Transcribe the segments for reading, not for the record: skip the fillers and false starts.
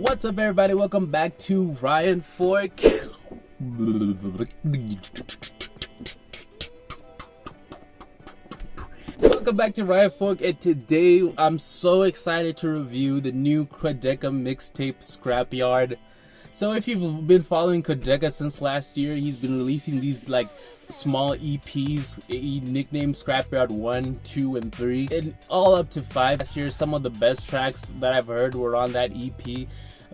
What's up, everybody? Welcome back to Ryan Fork. Welcome back to Ryan Fork, and today I'm so excited to review the new QUADECA mixtape, Scrapyard. So if you've been following QUADECA since last year, he's been releasing these like small EPs, he nicknamed Scrapyard 1, 2, and 3, and all up to 5. Last year, some of the best tracks that I've heard were on that EP.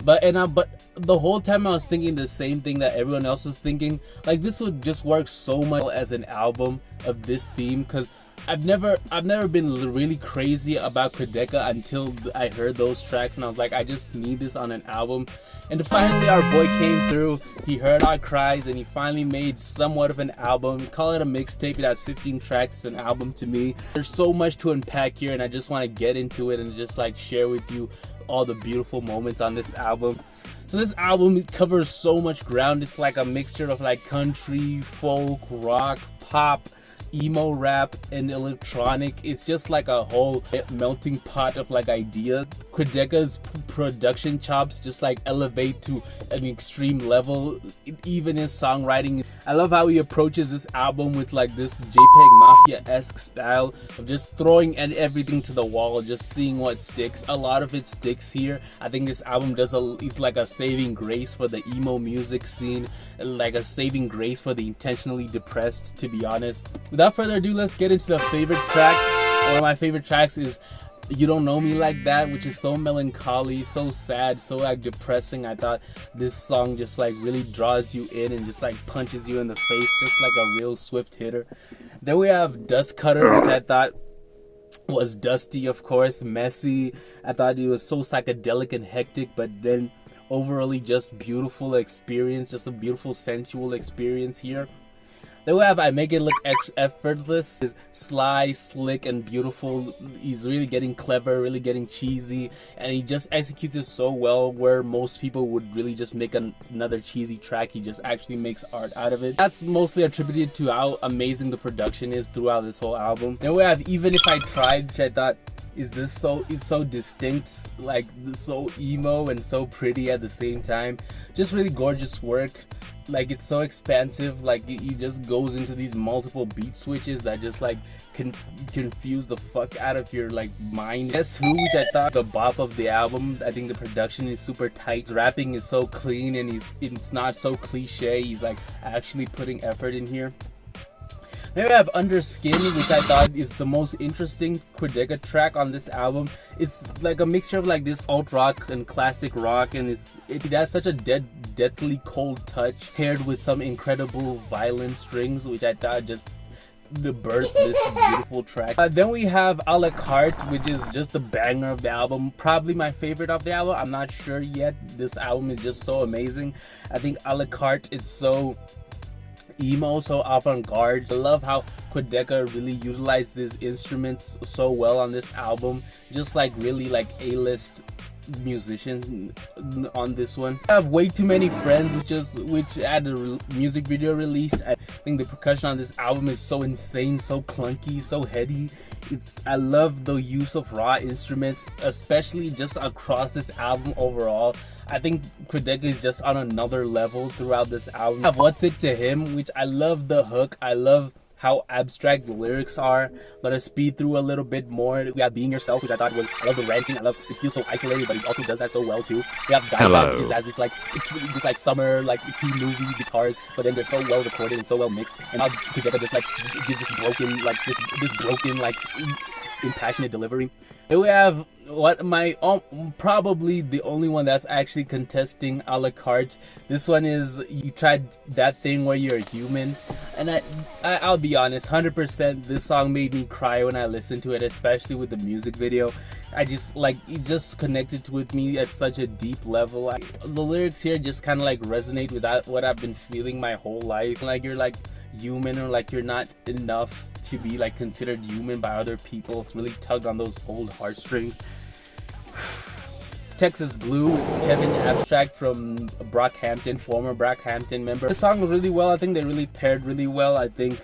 But the whole time I was thinking the same thing that everyone else was thinking. Like, this would just work so much as an album of this theme, because I've never been really crazy about QUADECA until I heard those tracks, and I was like, I just need this on an album. And finally our boy came through, he heard our cries, and he finally made somewhat of an album. Call it a mixtape, it has 15 tracks, it's an album to me. There's so much to unpack here, and I just want to get into it and just like share with you all the beautiful moments on this album. So this album covers so much ground. It's like a mixture of like country, folk, rock, pop, emo rap, and electronic. It's just like a whole melting pot of like ideas. QUADECA's production chops just like elevate to an extreme level, even in songwriting. I love how he approaches this album with like this JPEG Mafia-esque style of just throwing everything to the wall, just seeing what sticks. A lot of it sticks here. I think this album is like a saving grace for the emo music scene, like a saving grace for the intentionally depressed, to be honest. Without further ado, let's get into the favorite tracks. One of my favorite tracks is You Don't Know Me Like That, which is so melancholy, so sad, so like depressing. I thought this song just like really draws you in and just like punches you in the face, just like a real swift hitter. Then we have DUSTCUTTER, which I thought was dusty, of course, messy. I thought it was so psychedelic and hectic, but then overall just beautiful experience, just a beautiful sensual experience here. Then we have I Make It Look Effortless. Is sly, slick, and beautiful. He's really getting clever, really getting cheesy, and he just executes it so well, where most people would really just make another cheesy track. He just actually makes art out of it. That's mostly attributed to how amazing the production is throughout this whole album. Then we have Even If I Tried, which I thought is so distinct, like so emo and so pretty at the same time. Just really gorgeous work. Like, it's so expansive, like he just goes into these multiple beat switches that just like confuse the fuck out of your like mind. Guess Who, which I thought the bop of the album. I think the production is super tight, his rapping is so clean, and it's not so cliche. He's like actually putting effort in here. Then we have Under Skin, which I thought is the most interesting QUADECA track on this album. It's like a mixture of like this alt rock and classic rock, and it has such a deathly cold touch paired with some incredible violin strings, which I thought just birthed this beautiful track. Then we have A La Carte, which is just the banger of the album, probably my favorite of the album. I'm not sure yet. This album is just so amazing. I think A La Carte is so emo, so avant-garde. I love how QUADECA really utilizes instruments so well on this album, just like really like A-list musicians on this one. I have Way Too Many Friends, which had a music video released. I think the percussion on this album is so insane, so clunky, so heady. I love the use of raw instruments, especially just across this album overall. I think QUADECA is just on another level throughout this album. I have What's It to Him, which I love the hook. I love how abstract the lyrics are. I'm gonna speed through a little bit more. We have Being Yourself, which I thought was, I love the ranting. I love it, feels so isolated, but it also does that so well too. We have Dive, which is as this like summer like teen movie guitars, but then they're so well recorded and so well mixed. And how QUADECA just like gives this broken like impassionate delivery. Then we have probably the only one that's actually contesting A La Carte. This one is You Tried That Thing Where You're a Human, and I'll be honest, 100% this song made me cry when I listened to it, especially with the music video. I just like, it just connected with me at such a deep level. The lyrics here just kind of like resonate with what I've been feeling my whole life. Like, you're like human, or like you're not enough to be like considered human by other people. It's really tugged on those old heartstrings. Texas Blue, Kevin Abstract from Brockhampton, former Brockhampton member. The song was really well. I think they really paired really well. I think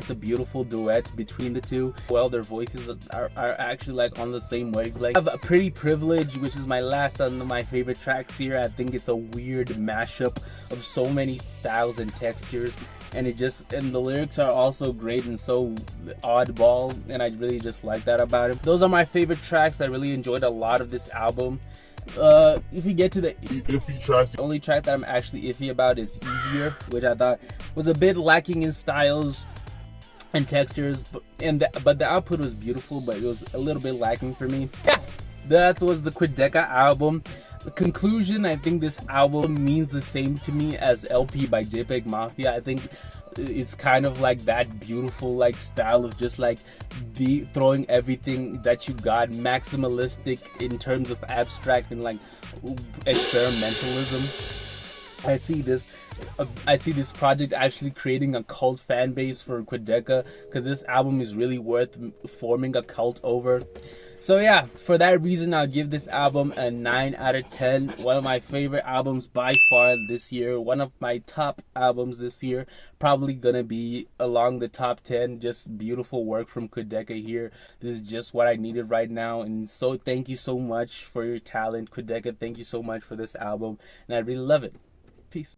It's a beautiful duet between the two. Well, their voices are actually like on the same wavelength. I have a Pretty Privilege, which is my last on my favorite tracks here. I think it's a weird mashup of so many styles and textures, and the lyrics are also great and so oddball, and I really just like that about it. Those are my favorite tracks. I really enjoyed a lot of this album. If you get to the iffy tracks, the only track that I'm actually iffy about is Easier, which I thought was a bit lacking in styles and textures, but the output was beautiful, but it was a little bit lacking for me. Yeah, that was the QUADECA album. The conclusion, I think this album means the same to me as LP by JPEG Mafia. I think it's kind of like that beautiful like style of just like throwing everything that you got, maximalistic in terms of abstract and like experimentalism. I see this project actually creating a cult fan base for QUADECA, because this album is really worth forming a cult over. So yeah, for that reason, I'll give this album a 9 out of 10. One of my favorite albums by far this year. One of my top albums this year. Probably gonna be along the top 10. Just beautiful work from QUADECA here. This is just what I needed right now. And so thank you so much for your talent, QUADECA. Thank you so much for this album. And I really love it. Peace.